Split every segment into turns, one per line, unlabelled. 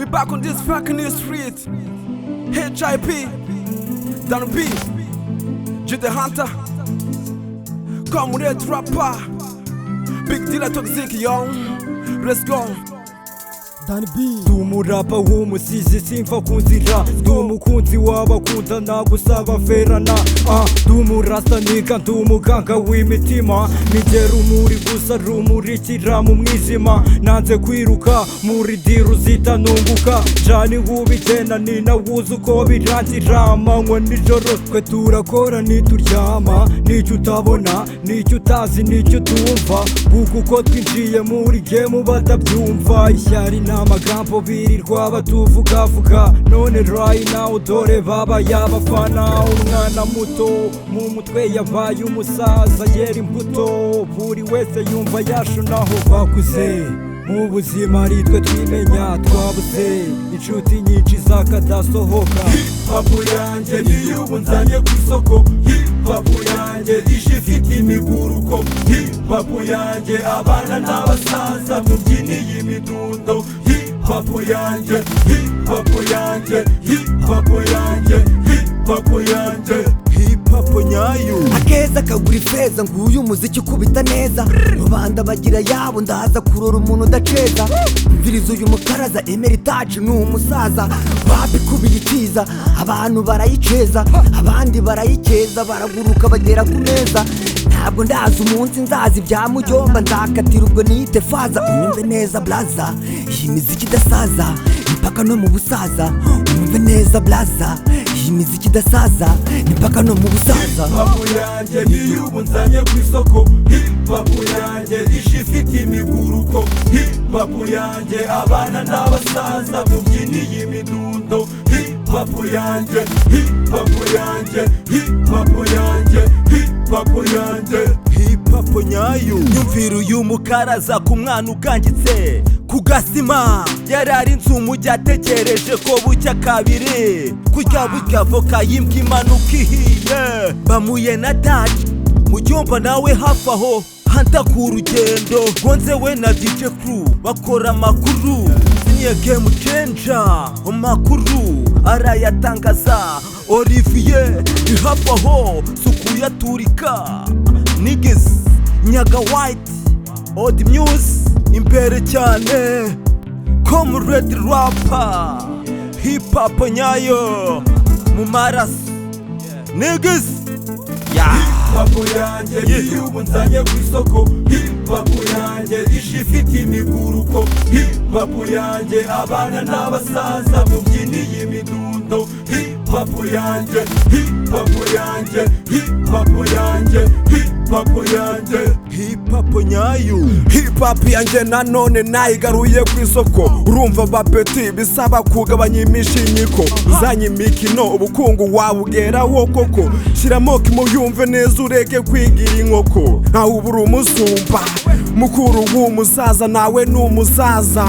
We back on this fucking new street. HIP, Dan B, J the Hunter, COM0RADE rapper, Big Dealer Toxic young. Let's go.
Dan B Tumurapa w'umusizi simfa kunzira Ndumukunzi w'abakunda nagusaba ferana Tumurasta nika ndumuganga w'imitima Nigera umuri gusa rumurikira mu mwijima Nanze kwiruka muri diru zitanunguka Jani w'ubigena ni nawuzi uko birangira Amanywa nijoro twe turakora ntituryama Nicyo utabona, nicyo utazi, nicyo utumva Kuko uko twinjiye muri game batabyumva Ishyari amagambo birirwa batuvugavuga None right now dore baba y'abafana Umwana muto mu mutwe yabaye umusaza yera imbuto Buri wese yumva yashunaho bakuze Mu buzima ari twe twimenya twabuze Inshuti nyinshi zakadasohoka
Hiphop yanjye niyo ubu nzanye ku isoko Hiphop yanjye ije ifite imiguruko Hiphop yanjye abana n'abasaza mubyiniye imidundo Hiphop yanjye, hiphop yanjye, hiphop yanjye, hiphop yanjye, hiphop nyayo.
Akeza kagura ifeza nguyu umuziki ukubita neza Rubanda bagira yabo ndaza kurora umuntu udaceza Mviriza uyu mukaraza emeritaci ni umusaza Bapi kubiye itiza abantu barayiceza Abandi barayikeza baraguruka bagera ku meza Ntabwo ndazi umunsi nzazi ibya Mujomba Nzakatira ubwo niyite faza Unyumve neza blaza Iyi miziki idasaza Impaka no mu busaza Unyumve neza blaza Iyi miziki idasaza Impaka no mu busaza
Hiphop yanjye niyo ubu nzanye ku isoko Hiphop yanjye ije ifite imiguruko Hiphop yanjye abana n'abasaza mubyiniye imidundo Hiphop yanjye, hiphop yanjye, hiphop yanjye, hiphop yanjye, hiphop nyayo. Nyumvira uyu mukaraza ku mwana ugangitse ku gasima Yararinze umujyi atekereje ko bucya kabiri Kurya burya voka yimbwa imanuka ihiye Bamuye na taji Mujomba nawe hafi aho Hanta ku rugendo Gonzewe na DJ Crew bakora amakuru Sinye game changer amakuru arayatangaza Olivier ni hafi aho suku yaturika Niggas Nyaga White Old News imbere cyane COM0RADE rapper Hiphop nyayo mu maraso Niggas Hiphop yanjye niyo ubu nzanye ku isoko Hiphop yanjye ije ifite imiguruko Hiphop yanjye abana n'abasaza mubyiniye imidundo Hiphop yanjye, hiphop yanjye, hiphop yanjye, hiphop yanjye, hiphop nyayo.
Hiphop yanjye nanone nayigaruye ku isoko Urumva bapeti bisaba kugabanya imishinyiko Uzanye imikino ubukungu wabugeraho koko Shiramo kimo yumve neza ureke kwigira inkoko Nawe ubura umusumba Mukuru w'umusaza nawe n'umusaza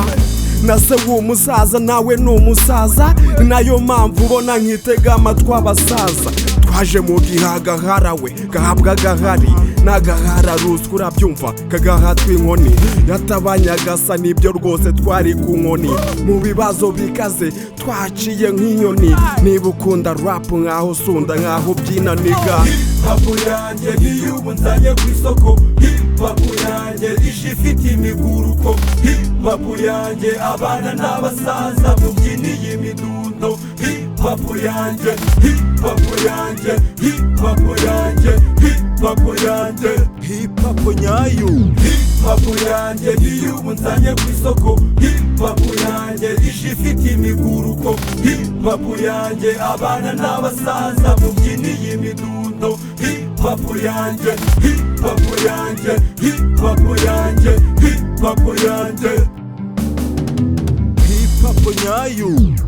Na se w'umusaza nawe n'umusaza Nayo mpamvu ubona nkitega amatwi abasaza Twaje mu gihagahara we gahabwa gahari N'agahara ruswa urabyumva kagahatwa inkoni Yatabanyagasa nibyo rwose twari ku nkoni Mu bibazo bikaze twaciye nk'inyoni Niba ukunda rap nkaho sunda nkaho byina niga
Hiphop yanjye niyo ubu nzanye ku isoko Hiphop yanjye ije ifite imiguruko Hiphop yanjye abana n'abasaza mubyiniye imidundo Hiphop yanjye, hiphop yanjye, hiphop yanjye, hiphop yanjye, hiphop nyayo. Hiphop yanjye niyo ubu nzanye ku isoko Hiphop yanjye ije ifite imiguruko Hiphop yanjye abana n'abasaza mubyiniye imidundo Hiphop yanjye, hiphop yanjye, hiphop yanjye, hiphop yanjye, hiphop nyayo.